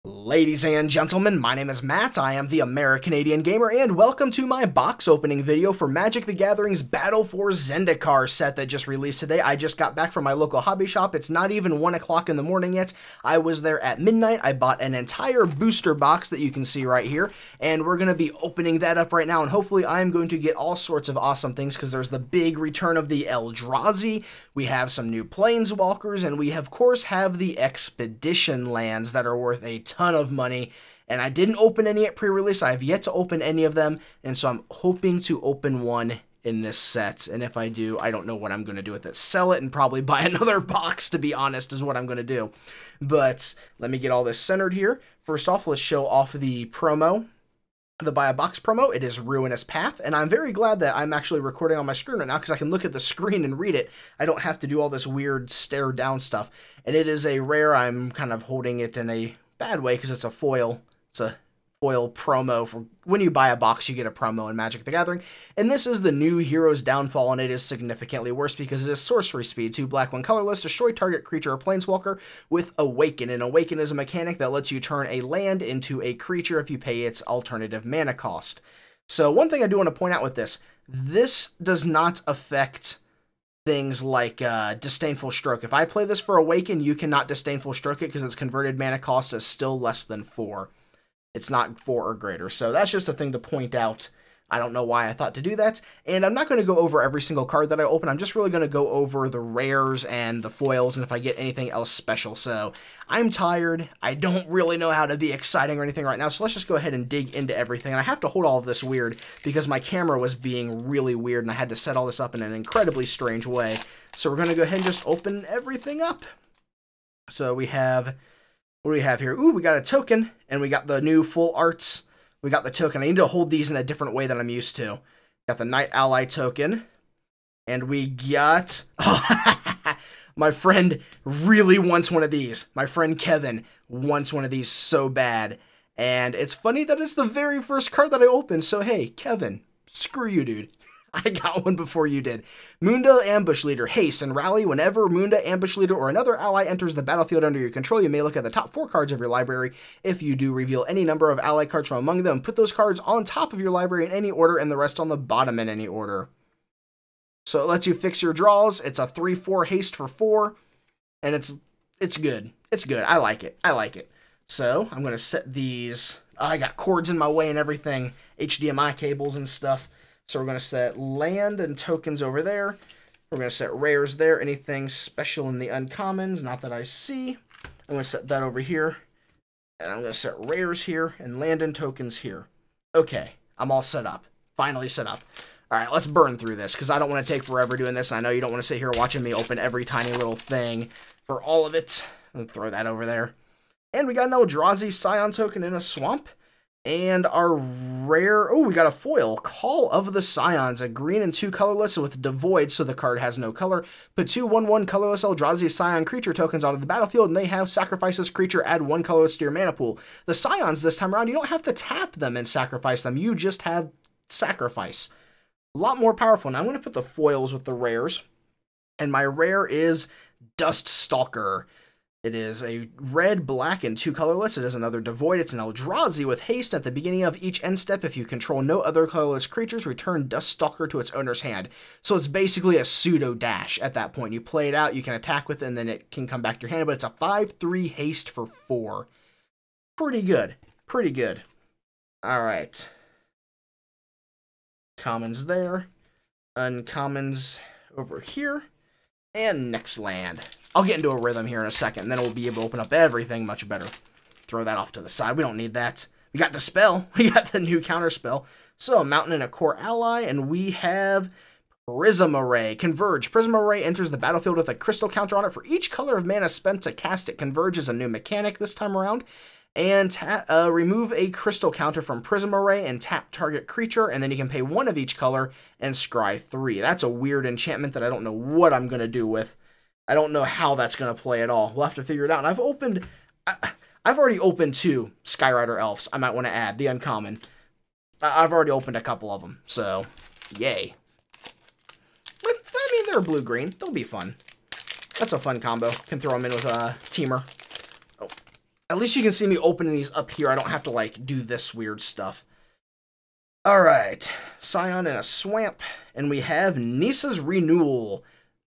Ladies and gentlemen, my name is Matt, I am the American-Canadian Gamer, and welcome to my box opening video for Magic the Gathering's Battle for Zendikar set that just released today. I just got back from my local hobby shop. It's not even 1 o'clock in the morning yet. I was there at midnight. I bought an entire booster box that you can see right here, and we're going to be opening that up right now, and hopefully I'm going to get all sorts of awesome things because there's the big return of the Eldrazi, we have some new Planeswalkers, and we of course have the Expedition lands that are worth a ton of money, and I didn't open any at pre-release. I have yet to open any of them, and so I'm hoping to open one in this set, and if I do, I don't know what I'm going to do with it. Sell it and probably buy another box, to be honest, is what I'm going to do. But let me get all this centered here. First off, let's show off the promo. The buy a box promo. It is Ruinous Path, and I'm very glad that I'm actually recording on my screen right now because I can look at the screen and read it. I don't have to do all this weird stare down stuff, and it is a rare. I'm kind of holding it in a bad way because it's a foil. It's a foil promo. For when you buy a box, you get a promo in Magic the Gathering, and this is the new Hero's Downfall, and it is significantly worse because it is sorcery speed, 2 black, 1 colorless, destroy target creature or planeswalker with Awaken, and Awaken is a mechanic that lets you turn a land into a creature if you pay its alternative mana cost. So one thing I do want to point out with this does not affect things like Disdainful Stroke. If I play this for Awaken, you cannot Disdainful Stroke it because its converted mana cost is still less than 4. It's not 4 or greater, so that's just a thing to point out. I don't know why I thought to do that, and I'm not going to go over every single card that I open. I'm just really going to go over the rares and the foils, and if I get anything else special. So I'm tired. I don't really know how to be exciting or anything right now, so let's just go ahead and dig into everything. And I have to hold all of this weird because my camera was being really weird, and I had to set all this up in an incredibly strange way. So we're going to go ahead and just open everything up. So we have... what do we have here? Ooh, we got a token, and we got the new full arts. We got the token. I need to hold these in a different way than I'm used to. Got the Knight Ally token, and we got... my friend really wants one of these. My friend Kevin wants one of these so bad, and it's funny that it's the very first card that I opened, so hey, Kevin, screw you, dude. I got one before you did. Munda Ambush Leader. Haste and rally. Whenever Munda Ambush Leader or another ally enters the battlefield under your control, you may look at the top 4 cards of your library. If you do, reveal any number of ally cards from among them. Put those cards on top of your library in any order and the rest on the bottom in any order. So it lets you fix your draws. It's a 3/4 haste for 4. And it's good. It's good. I like it. I like it. So I'm going to set these... I got cords in my way and everything. HDMI cables and stuff. So we're going to set land and tokens over there. We're going to set rares there. Anything special in the uncommons, not that I see. I'm going to set that over here. And I'm going to set rares here and land and tokens here. Okay, I'm all set up. Finally set up. All right, let's burn through this because I don't want to take forever doing this. I know you don't want to sit here watching me open every tiny little thing for all of it. I'll throw that over there. And we got an Eldrazi Scion token in a swamp. And our rare... oh, we got a foil. Call of the Scions. A green and 2 colorless with Devoid, so the card has no color. Put 2 1/1 colorless Eldrazi Scion creature tokens onto the battlefield, and they have sacrifice this creature, add 1 colorless to your mana pool. The Scions this time around, you don't have to tap them and sacrifice them. You just have sacrifice. A lot more powerful. Now I'm going to put the foils with the rares. And my rare is Dust Stalker. It is a red, black, and 2 colorless. It is another Devoid. It's an Eldrazi with haste. At the beginning of each end step, if you control no other colorless creatures, return Dust Stalker to its owner's hand. So it's basically a pseudo dash at that point. You play it out, you can attack with it, and then it can come back to your hand. But it's a 5/3 haste for 4. Pretty good. Pretty good. All right. Commons there. Uncommons over here. And next land. I'll get into a rhythm here in a second, and then we'll be able to open up everything much better. Throw that off to the side. We don't need that. We got Dispel. We got the new counter spell. So, a mountain and a core ally, and we have Prism Array. Converge. Prism Array enters the battlefield with a crystal counter on it. For each color of mana spent to cast it, Converge is a new mechanic this time around. And remove a crystal counter from Prism Array and tap target creature, and then you can pay 1 of each color and scry 3. That's a weird enchantment that I don't know what I'm going to do with. I don't know how that's going to play at all. We'll have to figure it out. And I've already opened 2 Skyrider Elves. I might want to add the uncommon. I've already opened a couple of them, so yay. But, I mean, they're blue-green. They'll be fun. That's a fun combo. Can throw them in with a Teamer. At least you can see me opening these up here. I don't have to, like, do this weird stuff. Alright, Scion and a Swamp, and we have Nisa's Renewal.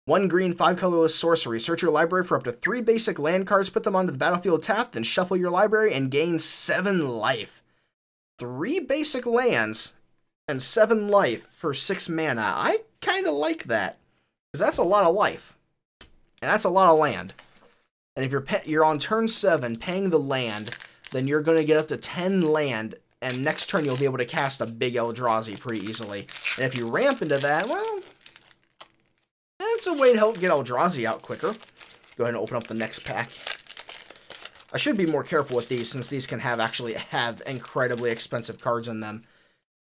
1 green, 5 colorless sorcery. Search your library for up to 3 basic land cards, put them onto the battlefield tapped, then shuffle your library and gain 7 life. 3 basic lands and 7 life for 6 mana. I kind of like that, because that's a lot of life, and that's a lot of land. And if you're on turn 7 paying the land, then you're going to get up to 10 land, and next turn you'll be able to cast a big Eldrazi pretty easily. And if you ramp into that, well, it's a way to help get Eldrazi out quicker. Go ahead and open up the next pack. I should be more careful with these, since these can actually have incredibly expensive cards in them.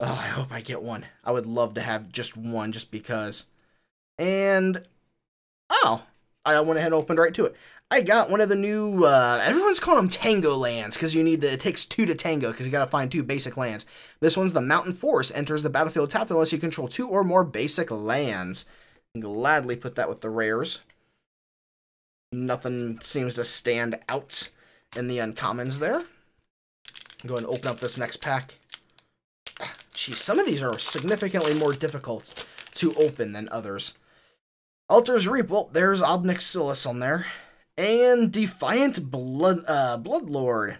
Oh, I hope I get one. I would love to have just one, just because. And, oh, I went ahead and opened right to it. I got one of the new, everyone's calling them Tango lands, because it takes 2 to tango, because you gotta find 2 basic lands. This one's the Mountain Forest, enters the battlefield tapped unless you control 2 or more basic lands. I can gladly put that with the rares. Nothing seems to stand out in the uncommons there. Go ahead and open up this next pack. Geez, some of these are significantly more difficult to open than others. Altar's Reap, well, there's Obnixilis on there. And Defiant Bloodlord.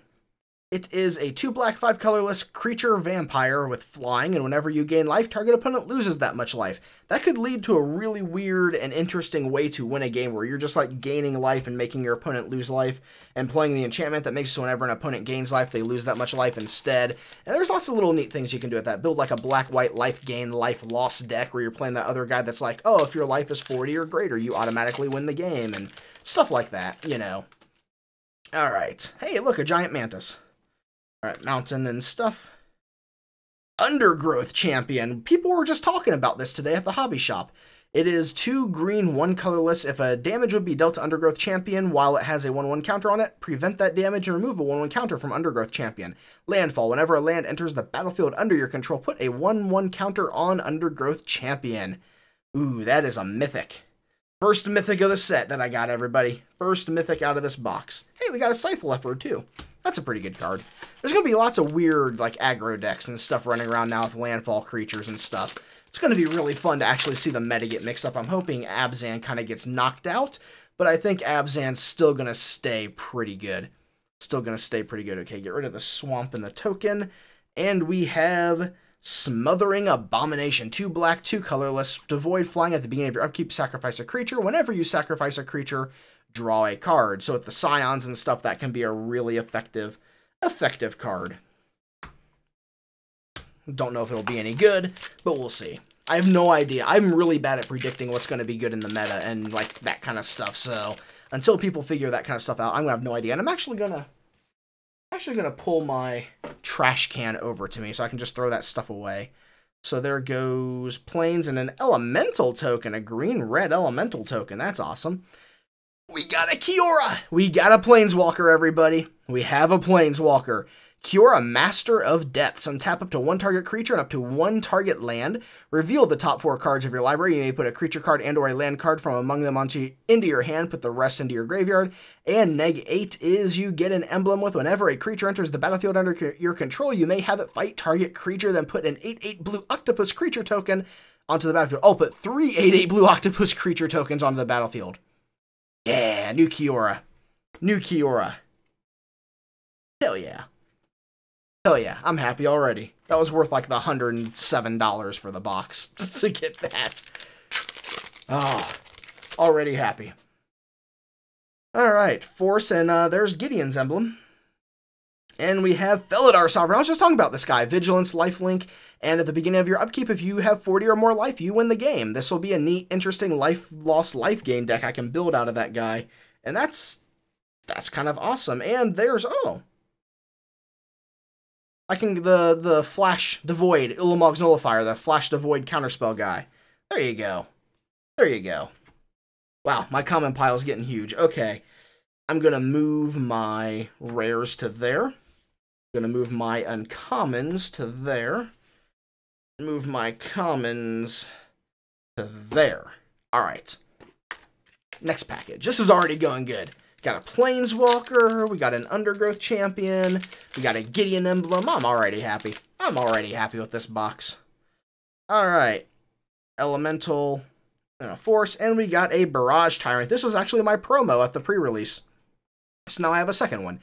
It is a 2 black, 5 colorless creature vampire with flying, and whenever you gain life, target opponent loses that much life. That could lead to a really weird and interesting way to win a game, where you're just like gaining life and making your opponent lose life, and playing the enchantment that makes so whenever an opponent gains life, they lose that much life instead. And there's lots of little neat things you can do with that. Build like a black-white life gain, life loss deck, where you're playing that other guy that's like, oh, if your life is 40 or greater, you automatically win the game, and stuff like that, you know. Alright. Hey, look, a giant mantis. Alright, mountain and stuff. Undergrowth Champion. People were just talking about this today at the hobby shop. It is 2 green, 1 colorless. If a damage would be dealt to Undergrowth Champion while it has a 1/1 counter on it, prevent that damage and remove a 1/1 counter from Undergrowth Champion. Landfall. Whenever a land enters the battlefield under your control, put a 1/1 counter on Undergrowth Champion. Ooh, that is a mythic. First mythic of the set that I got, everybody. First mythic out of this box. Hey, we got a Scythe Leopard, too. That's a pretty good card. There's going to be lots of weird, like, aggro decks and stuff running around now with landfall creatures and stuff. It's going to be really fun to actually see the meta get mixed up. I'm hoping Abzan kind of gets knocked out, but I think Abzan's still going to stay pretty good. Still going to stay pretty good. Okay, get rid of the Swamp and the token. And we have Smothering Abomination. 2 black, 2 colorless. Devoid flying at the beginning of your upkeep. Sacrifice a creature. Whenever you sacrifice a creature, draw a card. So with the Scions and stuff, that can be a really effective card. Don't know if it'll be any good, but we'll see. I have no idea. I'm really bad at predicting what's going to be good in the meta and like that kind of stuff. So until people figure that kind of stuff out, I'm gonna have no idea. And I'm actually gonna pull my trash can over to me so I can just throw that stuff away. So there goes Plains and an elemental token, a green-red elemental token. That's awesome. We got a Kiora! We got a Planeswalker, everybody. We have a Planeswalker. Kiora, Master of Depths. Untap up to 1 target creature and up to 1 target land. Reveal the top 4 cards of your library. You may put a creature card and or a land card from among them into your hand. Put the rest into your graveyard. And -8 is you get an emblem with whenever a creature enters the battlefield under your control, you may have it fight target creature, then put an 8/8 blue octopus creature token onto the battlefield. I'll put 3 8/8 blue octopus creature tokens onto the battlefield. Yeah, new Kiora. New Kiora. Hell yeah. Hell yeah, I'm happy already. That was worth like the $107 for the box to get that. Oh, already happy. Alright, Force, and there's Gideon's emblem. And we have Felidar Sovereign. I was just talking about this guy. Vigilance, lifelink, and at the beginning of your upkeep, if you have 40 or more life, you win the game. This will be a neat, interesting life loss, life gain deck I can build out of that guy. And that's kind of awesome. And there's, oh, I can, the Flash Devoid, Ulamog's Nullifier, the Flash Devoid counterspell guy. There you go. There you go. Wow, my comment pile is getting huge. Okay, I'm going to move my rares to there. I'm going to move my uncommons to there. Move my commons to there. All right. Next package. This is already going good. Got a Planeswalker. We got an Undergrowth Champion. We got a Gideon Emblem. I'm already happy. I'm already happy with this box. Alright. Elemental and a Force. And we got a Barrage Tyrant. This was actually my promo at the pre-release. So now I have a second one.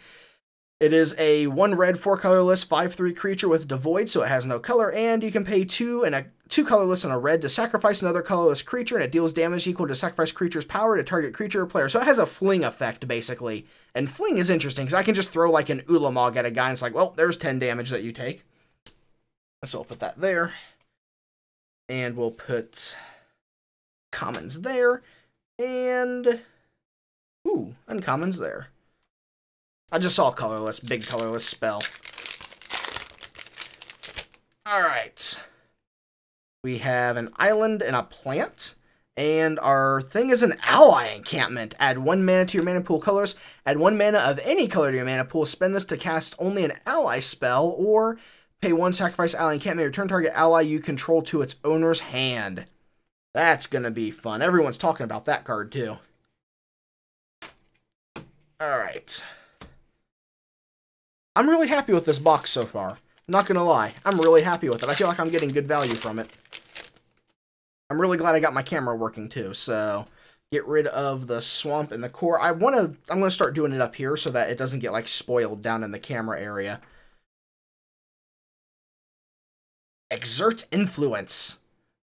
It is a 1 red, 4 colorless, 5/3 creature with Devoid, so it has no color, and you can pay 2 and a 2 colorless and a red to sacrifice another colorless creature, and it deals damage equal to sacrifice creature's power to target creature or player. So it has a fling effect, basically. And fling is interesting, because I can just throw like an Ulamog at a guy, and it's like, well, there's 10 damage that you take. So we'll put that there. And we'll put commons there. And, ooh, uncommons there. I just saw a colorless, big colorless spell. Alright. We have an island and a plant. And our thing is an ally encampment. Add 1 mana to your mana pool colors. Add 1 mana of any color to your mana pool. Spend this to cast only an ally spell. Or pay 1 sacrifice ally encampment. Return target ally you control to its owner's hand. That's going to be fun. Everyone's talking about that card too. Alright. I'm really happy with this box so far. Not gonna lie, I'm really happy with it. I feel like I'm getting good value from it. I'm really glad I got my camera working too, so get rid of the swamp and the core. I'm gonna start doing it up here so that it doesn't get like spoiled down in the camera area. Exert Influence.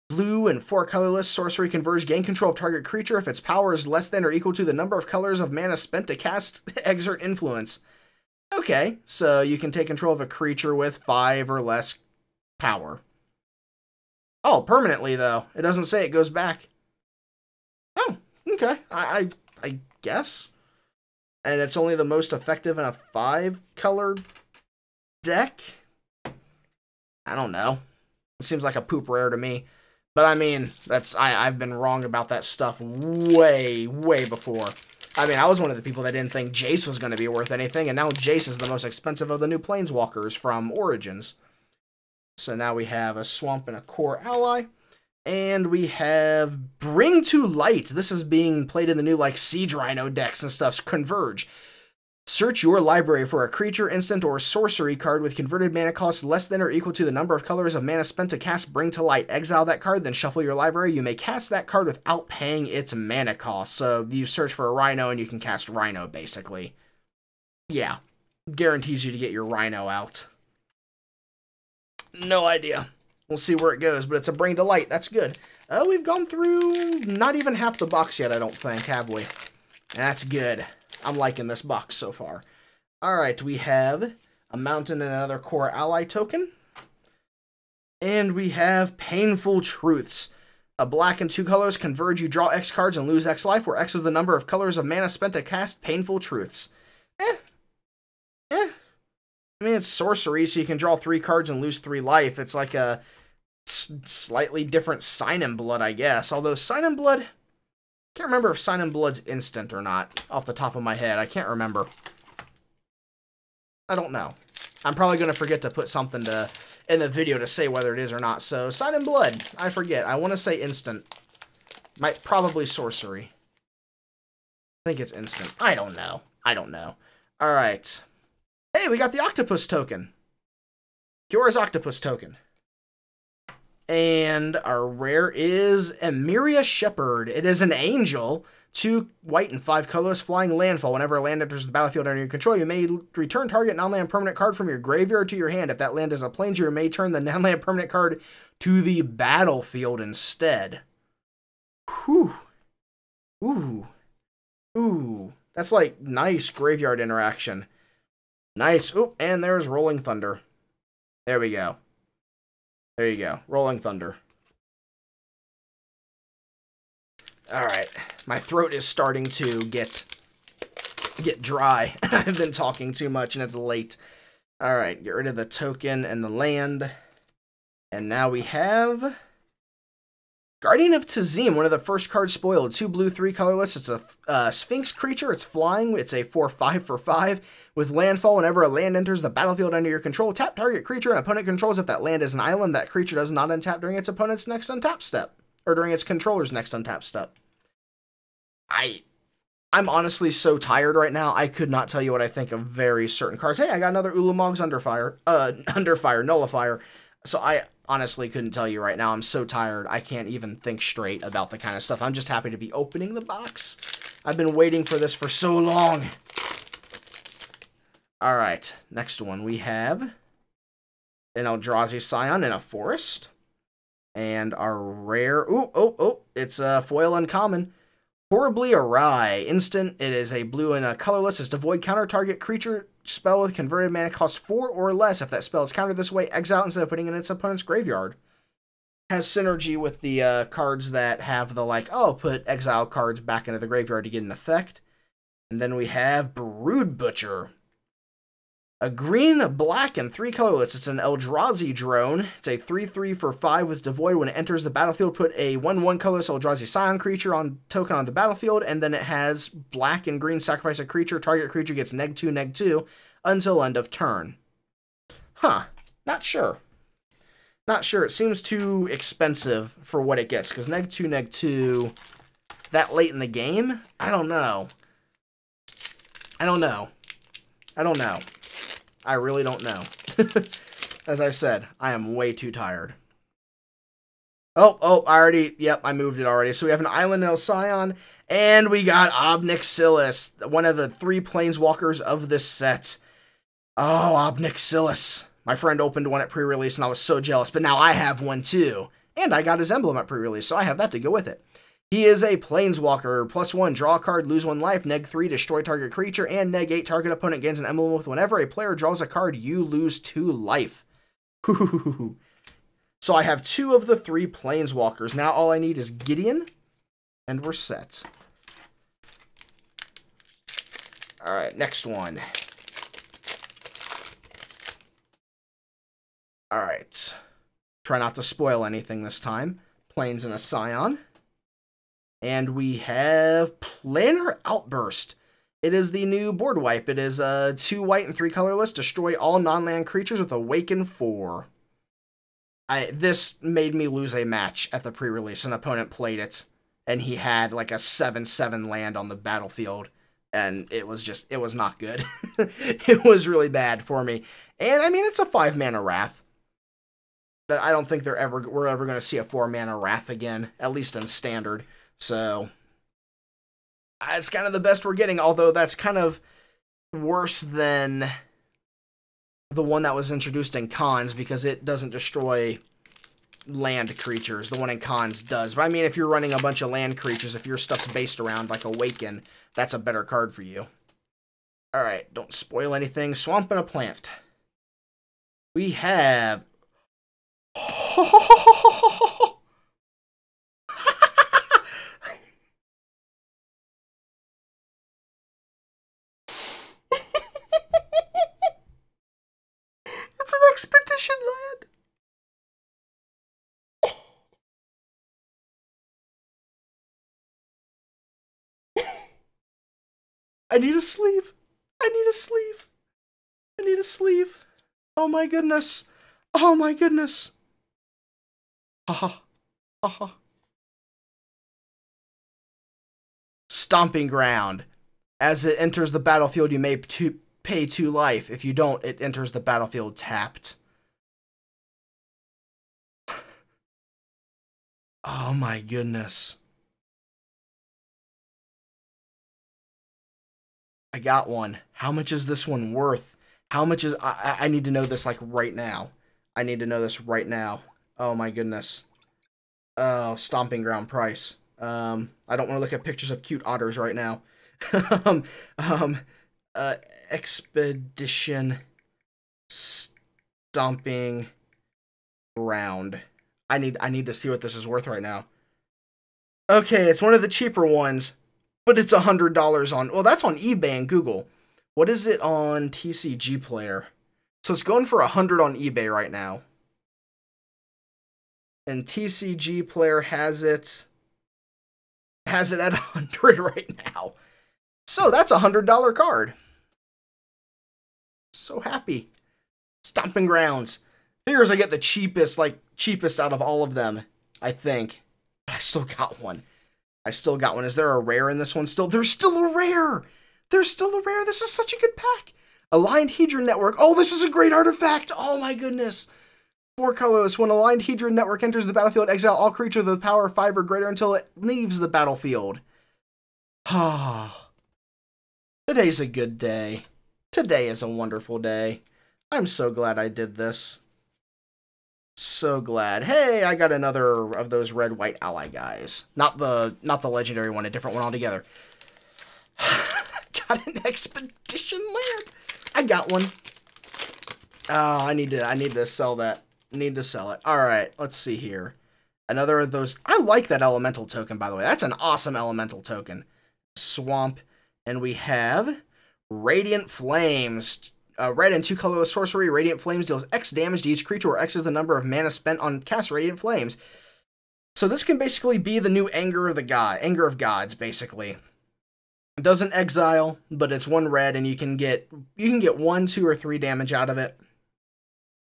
Blue and 4 colorless sorcery converge, gain control of target creature if its power is less than or equal to the number of colors of mana spent to cast Exert Influence. Okay, so you can take control of a creature with 5 or less power. Oh, permanently, though. It doesn't say it goes back. Oh, okay. I guess. And it's only the most effective in a 5-color deck? I don't know. It seems like a poop rare to me. But, I mean, I've been wrong about that stuff way, way before. I mean, I was one of the people that didn't think Jace was going to be worth anything, and now Jace is the most expensive of the new Planeswalkers from Origins. So now we have a Swamp and a Core Ally, and we have Bring to Light. This is being played in the new, like, Siege Rhino decks and stuff. Converge. Search your library for a creature, instant, or sorcery card with converted mana cost less than or equal to the number of colors of mana spent to cast Bring to Light. Exile that card, then shuffle your library. You may cast that card without paying its mana cost. So you search for a Rhino and you can cast Rhino, basically. Yeah. Guarantees you to get your Rhino out. No idea. We'll see where it goes, but it's a Bring to Light. That's good. Oh, we've gone through not even half the box yet, I don't think, have we? That's good. I'm liking this box so far. Alright, we have a mountain and another core ally token. And we have Painful Truths. A black and 2 colors converge, you draw X cards and lose X life, where X is the number of colors of mana spent to cast Painful Truths. I mean, it's sorcery, so you can draw 3 cards and lose 3 life. It's like a slightly different Sign in Blood, I guess. Although Sign in Blood... Can't remember if Sign in Blood's instant or not, off the top of my head. I can't remember. I don't know. I'm probably going to forget to put something in the video to say whether it is or not. So, Sign in Blood, I forget. I want to say instant. Probably sorcery. I think it's instant. I don't know. Alright. Hey, we got the Octopus token. Kyora's Octopus token. And our rare is Emiria Shepherd. It is an angel, 2 white and 5 colorless, flying landfall. Whenever a land enters the battlefield under your control, you may return target non-land permanent card from your graveyard to your hand. If that land is a planeswalker, you may turn the non-land permanent card to the battlefield instead. Whew. Ooh. Ooh. That's like nice graveyard interaction. Nice. Oop, and there's Rolling Thunder. There we go. There you go. Rolling Thunder. Alright. My throat is starting to get dry. I've been talking too much and it's late. Alright. Get rid of the token and the land. And now we have Guardian of Tazim, one of the first cards spoiled. 2 blue, 3 colorless. It's a Sphinx creature. It's flying. It's a 4/5 for 5 with landfall. Whenever a land enters the battlefield under your control, tap target creature and opponent controls. If that land is an island, that creature does not untap during its opponent's next untap step, or during its controller's next untap step. I I'm honestly so tired right now, I could not tell you what I think of very certain cards. Hey, I got another Ulamog's Nullifier. So I honestly couldn't tell you right now. I'm so tired, I can't even think straight about the kind of stuff. I'm just happy to be opening the box. I've been waiting for this for so long. Alright, next one. We have an Eldrazi Scion in a forest. And our rare... it's a foil uncommon. Horribly Awry. Instant. It is a blue and a colorless. It's devoid counter target creature spell with converted mana cost 4 or less. If that spell is countered this way, exile instead of putting it in its opponent's graveyard. Has synergy with the cards that have the put exile cards back into the graveyard to get an effect. And then we have Brood Butcher. A green, a black, and 3 colorless. It's an Eldrazi drone. It's a 3/3 for 5 with devoid. When it enters the battlefield, put a 1/1 colorless Eldrazi Scion creature on token on the battlefield, and then it has black and green, sacrifice a creature. Target creature gets -2/-2 until end of turn. Huh. Not sure. Not sure. It seems too expensive for what it gets, because -2/-2 that late in the game? I don't know. I don't know. I really don't know. As I said, I am way too tired. I moved it already. So we have an Island El Scion, and we got Obnixilis, one of the 3 planeswalkers of this set. Oh, Obnixilis. My friend opened one at pre-release, and I was so jealous, but now I have one too. And I got his emblem at pre-release, so I have that to go with it. He is a planeswalker. +1, draw a card, lose 1 life, -3, destroy target creature, and -8, target opponent gains an emblem with whenever a player draws a card, you lose 2 life. So I have 2 of the 3 planeswalkers. Now all I need is Gideon, and we're set. Alright, next one. Alright. Try not to spoil anything this time. Plains and a Scion. And we have Planar Outburst. It is the new board wipe. It is 2 white and 3 colorless. Destroy all non-land creatures with Awaken 4. This made me lose a match at the pre-release. An opponent played it, and he had like a 7/7 land on the battlefield. And it was not good. It was really bad for me. And I mean, it's a 5-mana Wrath. I don't think we're ever going to see a 4-mana Wrath again, at least in Standard. So, it's kind of the best we're getting, although that's kind of worse than the one that was introduced in Cons, because it doesn't destroy land creatures. The one in Cons does. But I mean, if you're running a bunch of land creatures, if your stuff's based around, like, Awaken, that's a better card for you. Alright, don't spoil anything. Swamp and a Plant. We have... It's an Expedition Land. I need a sleeve. I need a sleeve. I need a sleeve. Oh my goodness. Oh my goodness. Haha. Haha. Stomping Ground. As it enters the battlefield, you may pay 2 life. If you don't, it enters the battlefield tapped. Oh my goodness. I got one. How much is this one worth? How much is... I need to know this, like, right now. I need to know this right now. Oh my goodness. Oh, Stomping Ground price. I don't want to look at pictures of cute otters right now. Expedition Stomping Ground. I need to see what this is worth right now. Okay, it's one of the cheaper ones, but it's $100 on... Well, that's on eBay and Google. What is it on TCG Player? So it's going for $100 on eBay right now. And TCG Player has it at $100 right now. So that's a $100 card. So happy. Stomping Grounds. Figures I get the cheapest out of all of them, I think. But I still got one. I still got one. Is there a rare in this one still? There's still a rare! There's still a rare! This is such a good pack! Aligned Hedron Network. Oh, this is a great artifact! Oh my goodness! 4 colorless. When Aligned Hedron Network enters the battlefield, exile all creatures with power 5 or greater until it leaves the battlefield. Ah. Today's a good day. Today is a wonderful day. I'm so glad I did this. So glad. Hey, I got another of those red-white ally guys. Not the legendary one, a different one altogether. Got an expedition land. I got one. Oh, I need to sell that. Need to sell it. All right, let's see here. Another of those. I like that elemental token, by the way. That's an awesome elemental token. Swamp, and we have Radiant Flames. Red and 2 colorless sorcery. Radiant Flames deals X damage to each creature, where X is the number of mana spent on cast Radiant Flames. So this can basically be the new Anger of Gods, basically. It doesn't exile, but it's 1 red, and you can get 1, 2, or 3 damage out of it.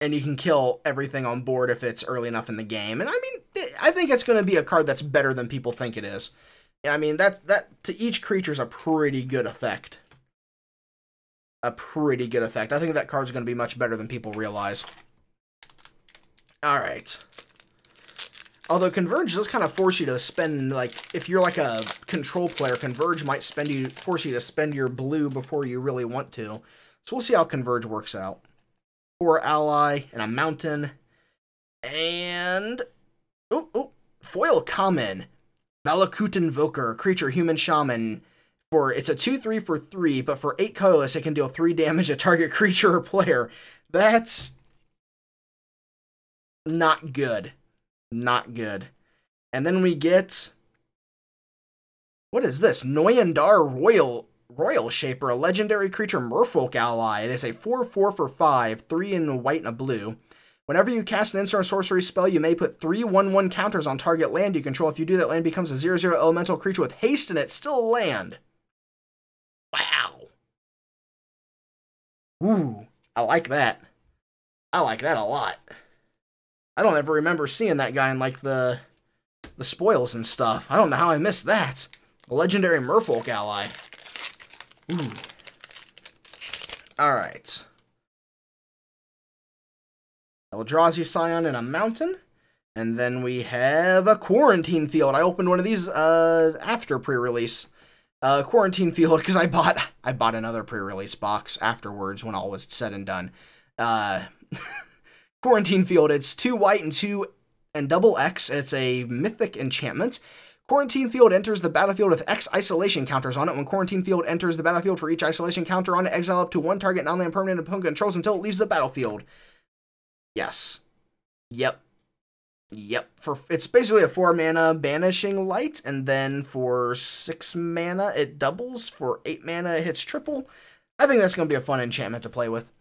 And you can kill everything on board if it's early enough in the game. And I mean, I think it's going to be a card that's better than people think it is. I mean, that to each creature's a pretty good effect. A pretty good effect. I think that card's going to be much better than people realize. Alright. Although Converge does kind of force you to spend, like, if you're like a control player, Converge might force you to spend your blue before you really want to. So we'll see how Converge works out. 4 ally and a mountain. And... foil common. Valakut Invoker, creature, human shaman. It's a 2/3 for 3, but for 8 colorless, it can deal 3 damage to target creature or player. That's not good. Not good. And then we get... what is this? Noyandar Royal Shaper, a legendary creature merfolk ally. It is a 4/4 for 5, 3 in white and a blue. Whenever you cast an instant or sorcery spell, you may put 3 1/1 counters on target land you control. If you do, that land becomes a 0/0 elemental creature with haste, and it's still a land. Wow. Ooh, I like that. I like that a lot. I don't ever remember seeing that guy in, like, the spoils and stuff. I don't know how I missed that. A legendary merfolk ally. Ooh. Alright. Eldrazi Scion and a mountain. And then we have a Quarantine Field. I opened one of these after pre-release. Quarantine Field, because I bought another pre-release box afterwards when all was said and done. Quarantine Field, it's 2 white and 2 and double X. It's a mythic enchantment. Quarantine Field enters the battlefield with X isolation counters on it. When Quarantine Field enters the battlefield, for each isolation counter on it, exile up to 1 target non-land permanent opponent controls until it leaves the battlefield. Yes. Yep. It's basically a 4 mana Banishing Light, and then for 6 mana it doubles. For 8 mana it hits triple. I think that's going to be a fun enchantment to play with.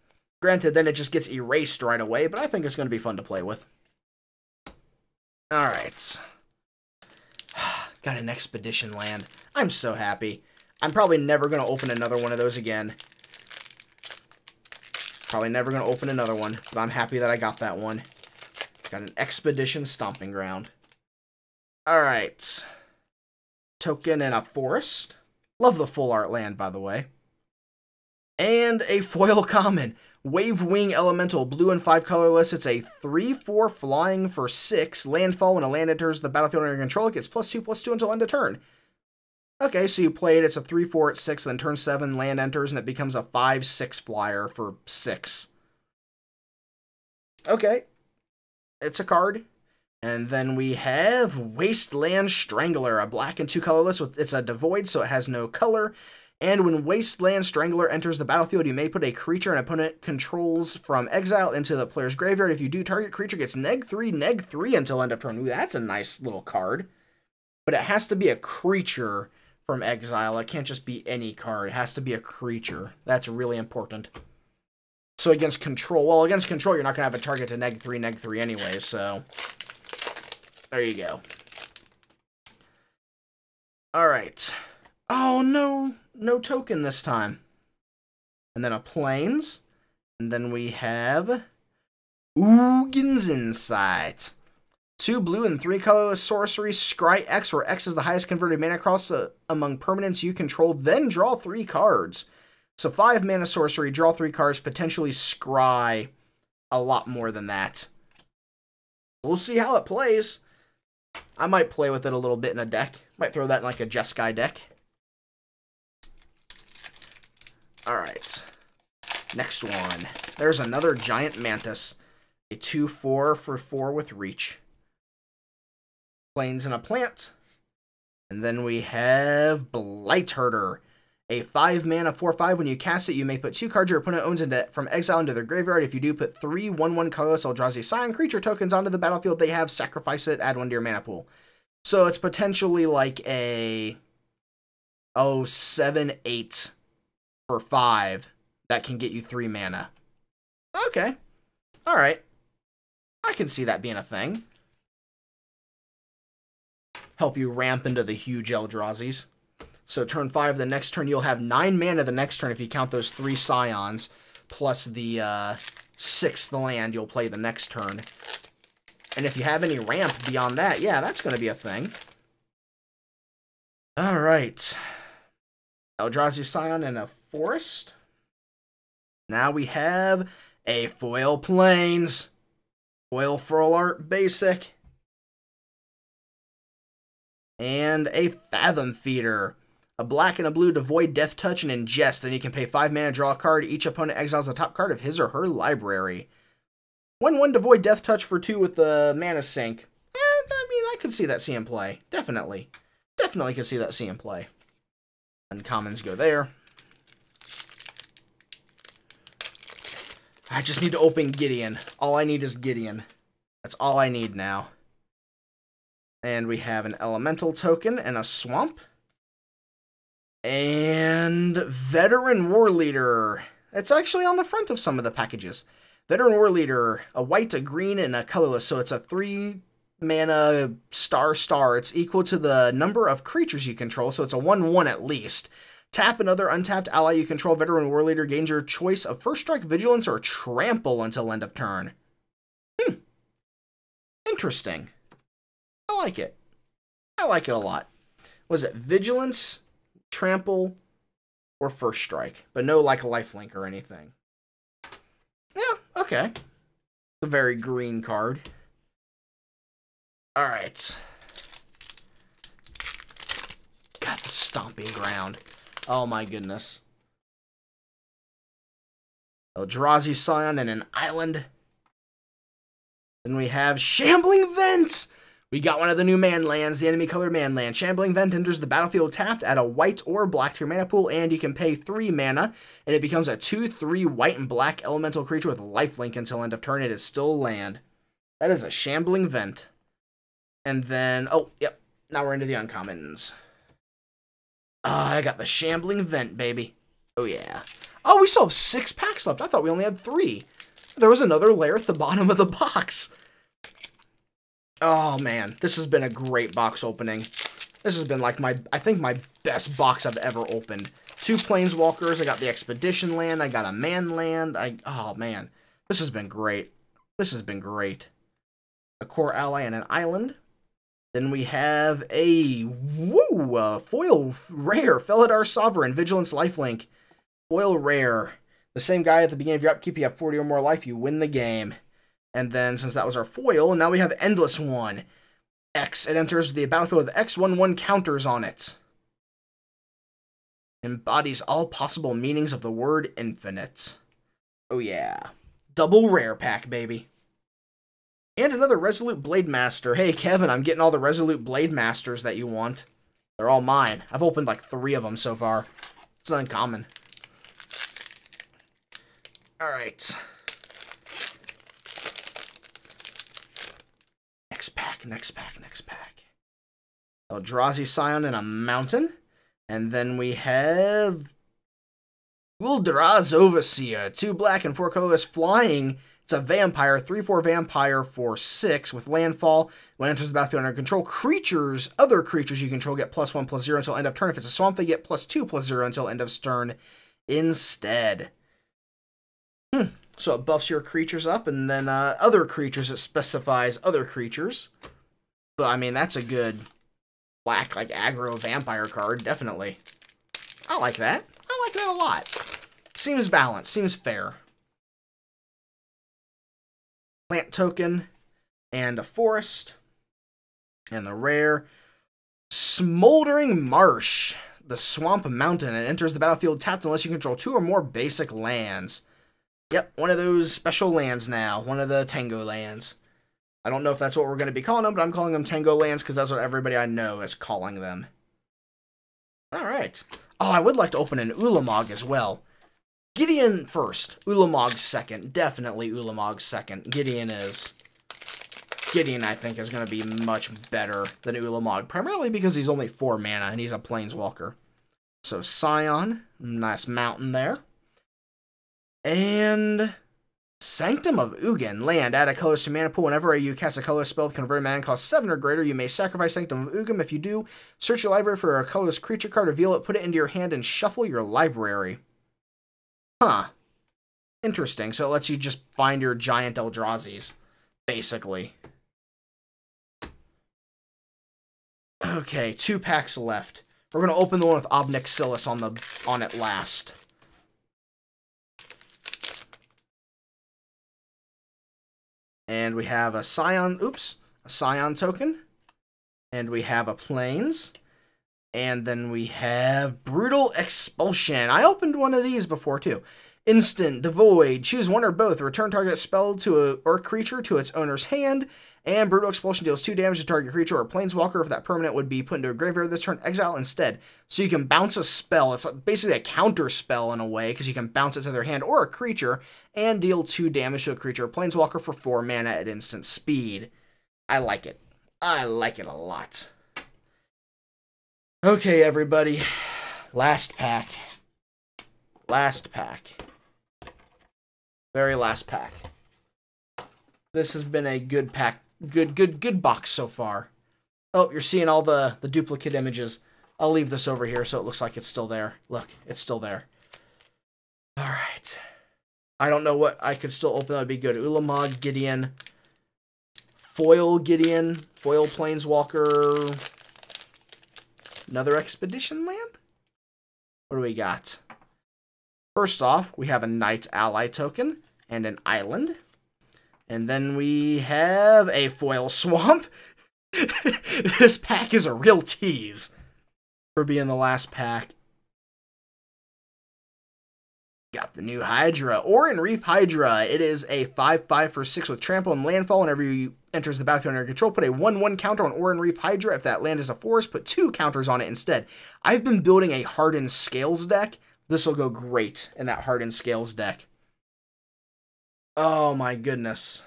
Granted, then it just gets erased right away, but I think it's going to be fun to play with. Alright. Got an expedition land. I'm so happy. I'm probably never going to open another one of those again. Probably never going to open another one, but I'm happy that I got that one. Got an expedition stomping ground. Alright. Token and a forest. Love the full art land, by the way. And a foil common. Wave Wing Elemental, blue and 5 colorless. It's a 3/4 flying for 6. Landfall, when a land enters the battlefield under your control, it gets +2/+2 until end of turn. Okay, so you play it, it's a 3/4 at 6, then turn 7, land enters, and it becomes a 5/6 flyer for 6. Okay. It's a card. And then we have Wasteland Strangler, a black and 2 colorless. It's a devoid, so it has no color. And when Wasteland Strangler enters the battlefield, you may put a creature an opponent controls from exile into the player's graveyard. If you do, target creature gets -3/-3 until end of turn. Ooh, that's a nice little card. But it has to be a creature from exile. It can't just be any card. It has to be a creature. That's really important. So against control, well, against control, you're not going to have a target to -3/-3 anyway, so there you go. Alright. Oh, no. No token this time. And then a plains. And then we have Ugin's Insight. 2 blue and 3 colorless sorcery, scry X, where X is the highest converted mana cost among permanents you control, then draw 3 cards. So 5 mana sorcery, draw 3 cards, potentially scry a lot more than that. We'll see how it plays. I might play with it a little bit in a deck. Might throw that in like a Jeskai deck. Alright. Next one. There's another Giant Mantis. A 2/4 for 4 with reach. Plains and a plant. And then we have Blight Herder. A 5 mana 4/5. When you cast it, you may put 2 cards your opponent owns from exile into their graveyard. If you do, put 3 1/1 colorless Eldrazi Scion creature tokens onto the battlefield they have, sacrifice it, add 1 to your mana pool. So it's potentially like a 7/8 for 5 that can get you 3 mana. Okay. Alright. I can see that being a thing. Help you ramp into the huge Eldrazi's. So turn 5, the next turn you'll have 9 mana the next turn if you count those 3 Scions, plus the 6th land you'll play the next turn. And if you have any ramp beyond that, yeah, that's going to be a thing. Alright. Eldrazi Scion and a forest. Now we have a foil Plains. Foil Furl Art Basic. And a Fathom Feeder. A black and a blue to void Death Touch and Ingest. Then you can pay 5 mana, draw a card. Each opponent exiles the top card of his or her library. 1/1 to void Death Touch for 2 with the mana sink. I mean, I could see that seeing play. Definitely. Definitely could see that seeing play. Uncommons go there. I just need to open Gideon. All I need is Gideon. That's all I need now. And we have an Elemental token and a Swamp. And Veteran War Leader. It's actually on the front of some of the packages. Veteran War Leader, a white, a green, and a colorless. So it's a 3 mana star. It's equal to the number of creatures you control. So it's a 1/1 at least. Tap another untapped ally you control. Veteran War Leader gains your choice of First Strike, Vigilance, or Trample until end of turn. Interesting. I like it. I like it a lot. Was it Vigilance, Trample, or First Strike? But no, like, lifelink or anything. Yeah, okay. It's a very green card. Alright. God, the Stomping Ground. Oh my goodness. Eldrazi Scion and an island. Then we have Shambling Vent! We got one of the new man lands, the enemy color man land. Shambling Vent enters the battlefield tapped, add a white or black to your mana pool, and you can pay 3 mana, and it becomes a 2/3 white and black elemental creature with lifelink until end of turn. It is still land. That is a Shambling Vent. And then, oh, yep, now we're into the uncommons. I got the Shambling Vent, baby. Oh, yeah. Oh, we still have 6 packs left. I thought we only had 3. There was another layer at the bottom of the box. Oh, man. This has been a great box opening. This has been, like, I think my best box I've ever opened. 2 Planeswalkers. I got the Expedition land. I got a Man land. Oh, man. This has been great. This has been great. A core ally and an island. Then we have a foil rare, Felidar Sovereign, Vigilance Lifelink. Foil rare. The same guy at the beginning of your upkeep, you have 40 or more life, you win the game. And then, since that was our foil, now we have Endless One. X, it enters the battlefield with X/1/1 counters on it. Embodies all possible meanings of the word infinite. Oh yeah. Double rare pack, baby. And another Resolute Blade Master. Hey, Kevin, I'm getting all the Resolute Blade Masters that you want. They're all mine. I've opened like 3 of them so far. It's uncommon. Alright. Next pack. Eldrazi Scion and a mountain. And then we have Uldraz Overseer. 2 black and 4 colorless flying. It's a vampire, 3/4 vampire for 6 with landfall. When it enters the battlefield under control, other creatures you control get +1/+0 until end of turn. If it's a swamp, they get +2/+0 until end of turn instead. So it buffs your creatures up, and then other creatures, it specifies other creatures. But, I mean, that's a good black, like, aggro vampire card, definitely. I like that. I like that a lot. Seems balanced, seems fair. Plant token, and a forest. And the rare Smoldering Marsh. The Swamp Mountain. It enters the battlefield tapped unless you control 2 or more basic lands. Yep, one of those special lands now. One of the Tango lands. I don't know if that's what we're going to be calling them, but I'm calling them Tango lands because that's what everybody I know is calling them. Alright. Oh, I would like to open an Ulamog as well. Gideon first. Ulamog second. Definitely Ulamog second. Gideon, I think, is going to be much better than Ulamog. Primarily because he's only 4 mana and he's a Planeswalker. So, Scion. Nice mountain there. And Sanctum of Ugin. Land. Add a colorless to mana pool. Whenever you cast a colorless spell with converted mana cost 7 or greater, you may sacrifice Sanctum of Ugin. If you do, search your library for a colorless creature card, reveal it, put it into your hand, and shuffle your library. Huh. Interesting. So it lets you just find your giant Eldrazi's, basically. Okay, 2 packs left. We're going to open the one with Obnixilis on it last. And we have a Scion, a Scion token. And we have a Plains. And then we have Brutal Expulsion. I opened one of these before, too. Instant, Devoid, choose one or both. Return target spell or creature to its owner's hand. And Brutal Expulsion deals 2 damage to target creature or planeswalker. If that permanent would be put into a graveyard this turn, exile instead. So you can bounce a spell. It's basically a counter spell in a way, because you can bounce it to their hand or a creature and deal 2 damage to a creature or planeswalker for 4 mana at instant speed. I like it. I like it a lot. Okay, everybody. Last pack. Last pack. Very last pack. This has been a good pack. Good box so far. Oh, you're seeing all the duplicate images. I'll leave this over here so it looks like it's still there. Look, it's still there. Alright. I don't know what I could still open that would be good. Ulamog, Gideon. Foil Planeswalker. Another Expedition land? What do we got? First off, we have a Knight Ally token and an island. And then we have a Foil Swamp. This pack is a real tease for being the last pack. Got the new Hydra, Oran Reef Hydra. It is a 5/5 for 6 with trample and landfall. Whenever you enters the battlefield under your control, put a 1/1 counter on Oran Reef Hydra. If that land is a forest, put 2 counters on it instead. I've been building a Hardened Scales deck. This will go great in that Hardened Scales deck. Oh my goodness.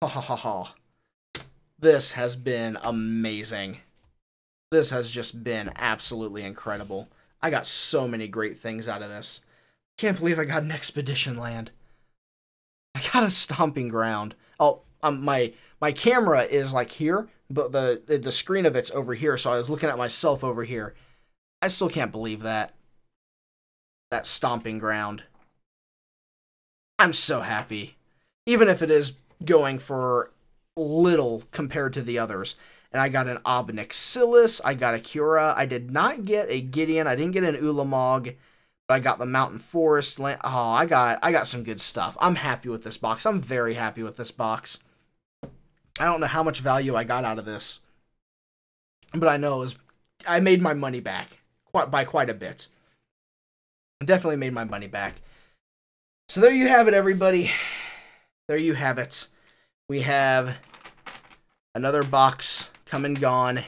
Ha ha ha ha. This has been amazing. This has just been absolutely incredible. I got so many great things out of this. Can't believe I got an Expedition land. I got a Stomping Ground. Oh, my camera is like here, but the screen of it's over here, so I was looking at myself over here. I still can't believe that. That Stomping Ground. I'm so happy. Even if it is going for little compared to the others. And I got an Obnixilis, I got a Cura, I did not get a Gideon, I didn't get an Ulamog, but I got the Mountain Forest land. Oh, I got some good stuff. I'm happy with this box. I'm very happy with this box. I don't know how much value I got out of this, but I know I made my money back by quite a bit. Definitely made my money back. So there you have it, everybody. There you have it. We have another box come and gone.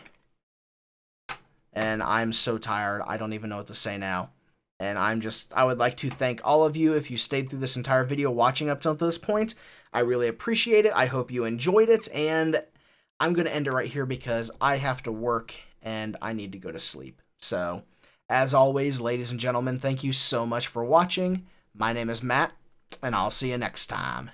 And I'm so tired. I don't even know what to say now. And I would like to thank all of you if you stayed through this entire video watching up till this point. I really appreciate it. I hope you enjoyed it. And I'm going to end it right here because I have to work and I need to go to sleep. So, as always, ladies and gentlemen, thank you so much for watching. My name is Matt, and I'll see you next time.